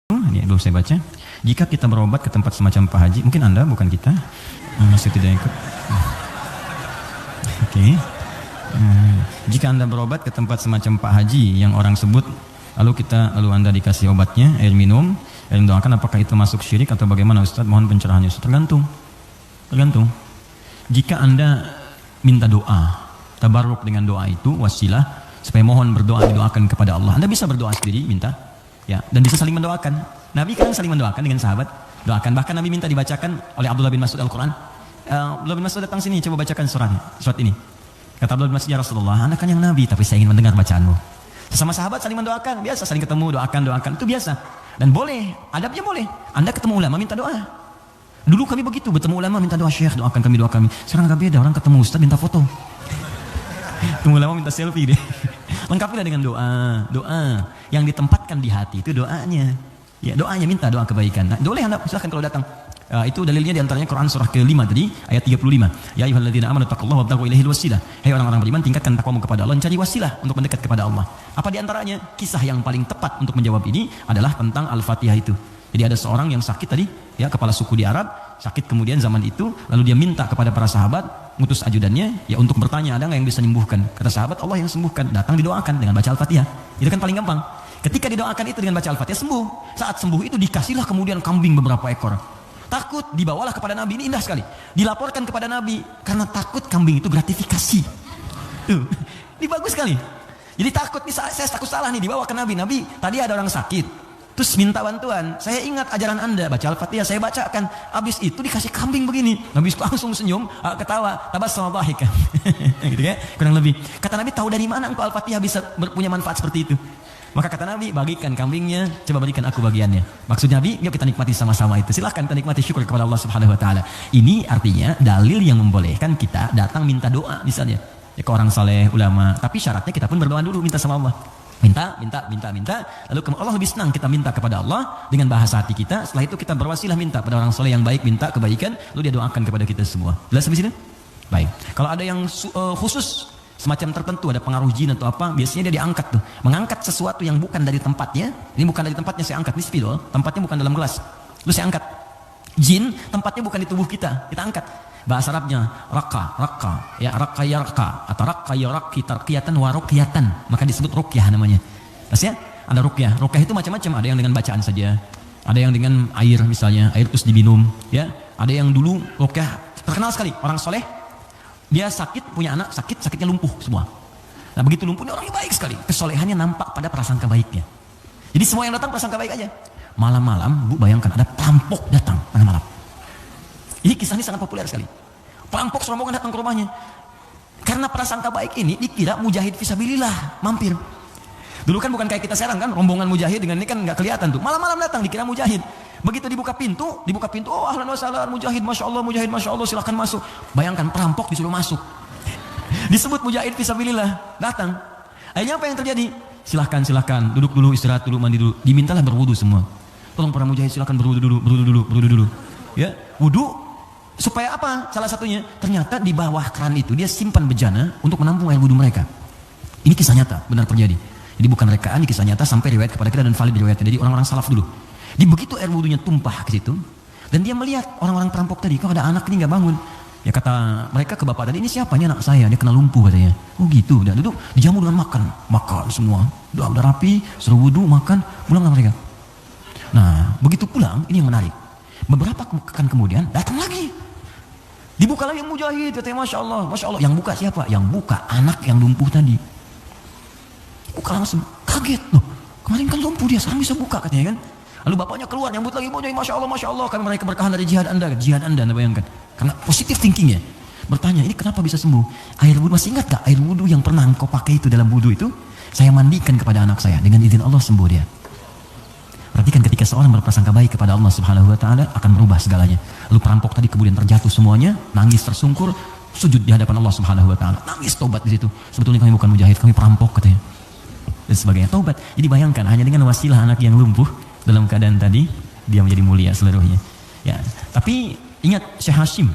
Ini belum saya baca. Jika kita berobat ke tempat semacam Pak Haji, mungkin Anda bukan kita, saya tidak ikut. Oke. Jika Anda berobat ke tempat semacam Pak Haji yang orang sebut, lalu Anda dikasih obatnya, air minum, yang doakan, apakah itu masuk syirik atau bagaimana Ustaz? Mohon pencerahannya Ustaz. Tergantung. Jika Anda minta doa, tabarruk dengan doa itu, wasilah supaya mohon berdoa didoakan kepada Allah. Anda bisa berdoa sendiri, minta. Ya, dan bisa saling mendoakan. Nabi kan saling mendoakan dengan sahabat, doakan. Bahkan Nabi minta dibacakan oleh Abdullah bin Mas'ud Al-Quran. Abdullah bin Mas'ud datang sini, coba bacakan surat ini. Kata Abdullah bin Mas'ud, ya Rasulullah, Anda kan yang Nabi, tapi saya ingin mendengar bacaanmu. Sesama sahabat saling mendoakan, biasa saling ketemu, doakan, itu biasa. Dan boleh, adabnya boleh. Anda ketemu ulama minta doa. Dulu kami begitu, bertemu ulama minta doa, Syekh doakan kami, doa kami. Sekarang gak beda, orang ketemu Ustaz minta foto. Ketemu ulama minta selfie deh. Lengkapilah dengan doa yang ditempatkan di hati, itu doanya. Ya, doanya minta doa kebaikan. Nah, boleh Anda silahkan kalau datang. Itu dalilnya diantaranya Quran surah ke-5 tadi ayat 35. Ya ayyuhalladzina amanu taqullaha wabtaghu ilaihil wasilah. Hai orang-orang beriman, tingkatkan takwamu kepada Allah, cari wasilah untuk mendekat kepada Allah. Apa diantaranya? Kisah yang paling tepat untuk menjawab ini adalah tentang Al-Fatihah itu. Jadi ada seorang yang sakit tadi, ya, kepala suku di Arab, sakit kemudian zaman itu, lalu dia minta kepada para sahabat, ngutus ajudannya, ya, untuk bertanya ada nggak yang bisa menyembuhkan. Kata sahabat, Allah yang sembuhkan. Datang didoakan dengan baca Al-Fatihah. Itu kan paling gampang. Ketika didoakan itu dengan baca Al-Fatihah, sembuh. Saat sembuh itu dikasihlah kemudian kambing beberapa ekor. Takut, dibawalah kepada Nabi. Ini indah sekali. Dilaporkan kepada Nabi karena takut kambing itu gratifikasi. Tuh, ini bagus sekali. Jadi takut, saya takut salah nih, dibawa ke Nabi. Nabi, tadi ada orang sakit. Terus minta bantuan, saya ingat ajaran Anda, baca Al-Fatihah, saya bacakan. Habis itu dikasih kambing begini. Nabi langsung senyum, ketawa, tabassum dhahikan. Gitu ya, kurang lebih. Kata Nabi, tahu dari mana engkau Al-Fatihah bisa punya manfaat seperti itu? Maka kata Nabi, bagikan kambingnya, coba berikan aku bagiannya. Maksudnya Nabi, yuk kita nikmati sama-sama itu. Silahkan kita nikmati, syukur kepada Allah Subhanahu Wa Taala. Ini artinya dalil yang membolehkan kita datang minta doa misalnya. Ya, ke orang saleh, ulama. Tapi syaratnya kita pun berdoa dulu, minta sama Allah. Minta. Lalu Allah lebih senang kita minta kepada Allah dengan bahasa hati kita. Setelah itu kita berwasilah minta pada orang soleh yang baik, minta kebaikan, lalu dia doakan kepada kita semua. Jelas sampai sini? Baik. Kalau ada yang khusus semacam tertentu, ada pengaruh jin atau apa, biasanya dia diangkat tuh, mengangkat sesuatu yang bukan dari tempatnya. Ini bukan dari tempatnya, saya angkat, ini spidol, tempatnya bukan dalam gelas. Lalu saya angkat. Jin tempatnya bukan di tubuh kita angkat. Bahasa Arabnya raka, ya raka atau raka tarqiyatan wa ruqyatan, maka disebut ruqyah namanya. Maksudnya ada ruqyah itu macam-macam, ada yang dengan bacaan saja, ada yang dengan air misalnya, air terus diminum, ya. Ada yang dulu ruqyah terkenal sekali, orang soleh, dia sakit, punya anak sakitnya lumpuh semua. Nah begitu lumpuh, ini orangnya baik sekali, kesolehannya nampak pada prasangka baiknya. Jadi semua yang datang prasangka baik aja. Malam-malam, Bu, bayangkan ada perampok datang tengah malam. Ini kisah ini sangat populer sekali. Perampok serombongan datang ke rumahnya. Karena prasangka baik ini dikira mujahid fisabilillah mampir. Dulu kan bukan kayak kita sekarang kan, rombongan mujahid dengan ini kan nggak kelihatan tuh. Malam-malam datang dikira mujahid. Begitu dibuka pintu, oh ahlan wa sahlan mujahid, masya Allah, silahkan masuk. Bayangkan perampok disuruh masuk. Disebut mujahid fisabilillah, datang. Akhirnya apa yang terjadi? Silahkan, duduk dulu, istirahat dulu, mandi dulu. Dimintalah berwudu semua. Tolong para mujahid silahkan berwudu dulu. Ya, wudu. Supaya apa? Salah satunya, ternyata di bawah keran itu dia simpan bejana untuk menampung air wudu mereka. Ini kisah nyata, benar terjadi. Jadi bukan rekaan, ini kisah nyata sampai riwayat kepada kita dan valid riwayatnya. Jadi orang-orang salaf dulu. Di begitu air wudunya tumpah ke situ, dan dia melihat orang-orang perampok tadi, kok ada anak ini nggak bangun. Ya kata mereka ke bapak tadi, ini siapa? Ini anak saya, dia kena lumpuh katanya. Oh gitu, udah duduk, dijamu dengan makan semua. Udah rapi, suruh wudu, makan, pulanglah mereka. Nah, begitu pulang, ini yang menarik. Beberapa pekan kemudian datang lagi. Dibuka lagi yang mujahid, katanya Masya Allah. Yang buka siapa? Yang buka anak yang lumpuh tadi. Buka langsung, kaget loh. Kemarin kan lumpuh dia, sekarang bisa buka katanya kan. Lalu bapaknya keluar, nyambut lagi, mujahid, Masya Allah. Kami mereka berkahan dari jihad anda, anda bayangkan. Karena positif thinkingnya. Bertanya, ini kenapa bisa sembuh? Air wudu, masih ingat gak air wudu yang pernah engkau pakai itu dalam wudu itu? Saya mandikan kepada anak saya, dengan izin Allah sembuh dia. Perhatikan ketika seorang berprasangka baik kepada Allah Subhanahu Wa Taala akan merubah segalanya. Lalu perampok tadi kemudian terjatuh semuanya, nangis tersungkur, sujud di hadapan Allah Subhanahu Wa Taala, nangis tobat di situ. Sebetulnya kami bukan mujahid, kami perampok katanya. Dan sebagainya, tobat. Jadi bayangkan hanya dengan wasilah anak yang lumpuh dalam keadaan tadi dia menjadi mulia seluruhnya. Ya, tapi ingat Syekh Hashim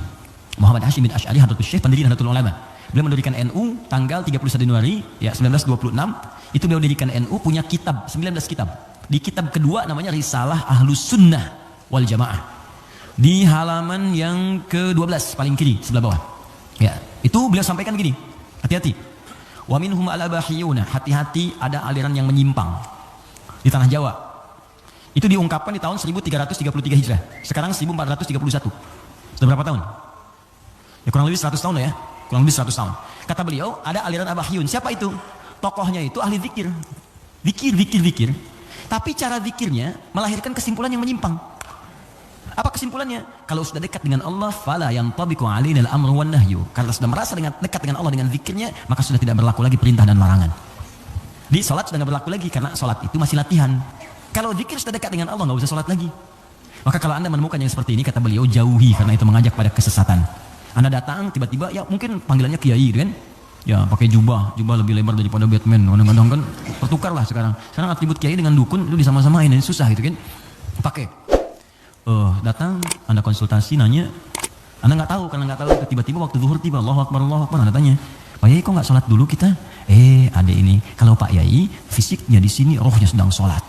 Muhammad Hashim bin Asy'ari Hadratus Syekh, pendiri Nahdlatul Ulama. Beliau mendirikan NU tanggal 31 Januari ya 1926. Itu beliau mendirikan NU, punya kitab 19 kitab. Di kitab kedua namanya Risalah Ahlus Sunnah wal Jamaah. Di halaman yang ke-12 paling kiri sebelah bawah. Ya, itu beliau sampaikan gini. Hati-hati. Wa minhum al-abahiyuna, hati-hati ada aliran yang menyimpang di tanah Jawa. Itu diungkapkan di tahun 1333 Hijrah. Sekarang 1431. Sudah berapa tahun? Ya kurang lebih 100 tahun lah ya. Kurang lebih 100 tahun. Kata beliau, ada aliran abahiyun. Siapa itu? Tokohnya itu ahli zikir. Zikir. Tapi cara zikirnya melahirkan kesimpulan yang menyimpang. Apa kesimpulannya? Kalau sudah dekat dengan Allah, fala yantabiqu alaina al-amru wan nahyu. Kalau sudah merasa dekat dengan Allah dengan zikirnya, maka sudah tidak berlaku lagi perintah dan larangan. Di salat sudah tidak berlaku lagi karena salat itu masih latihan. Kalau zikir sudah dekat dengan Allah, nggak usah salat lagi. Maka kalau Anda menemukan yang seperti ini, kata beliau, jauhi karena itu mengajak pada kesesatan. Anda datang tiba-tiba, ya mungkin panggilannya kiai kan? Ya pakai jubah lebih lebar daripada Batman. Kadang-kadang kan bertukar lah sekarang. Sekarang atribut kiai dengan dukun itu disama-samain, ini susah gitu kan? Pakai. Datang, Anda konsultasi, nanya, Anda nggak tahu, karena nggak tahu, tiba-tiba waktu zuhur tiba, Allahu Akbar, Anda tanya, Pak Yai kok nggak sholat dulu kita? Adek ini, kalau Pak Yai fisiknya di sini, rohnya sedang sholat.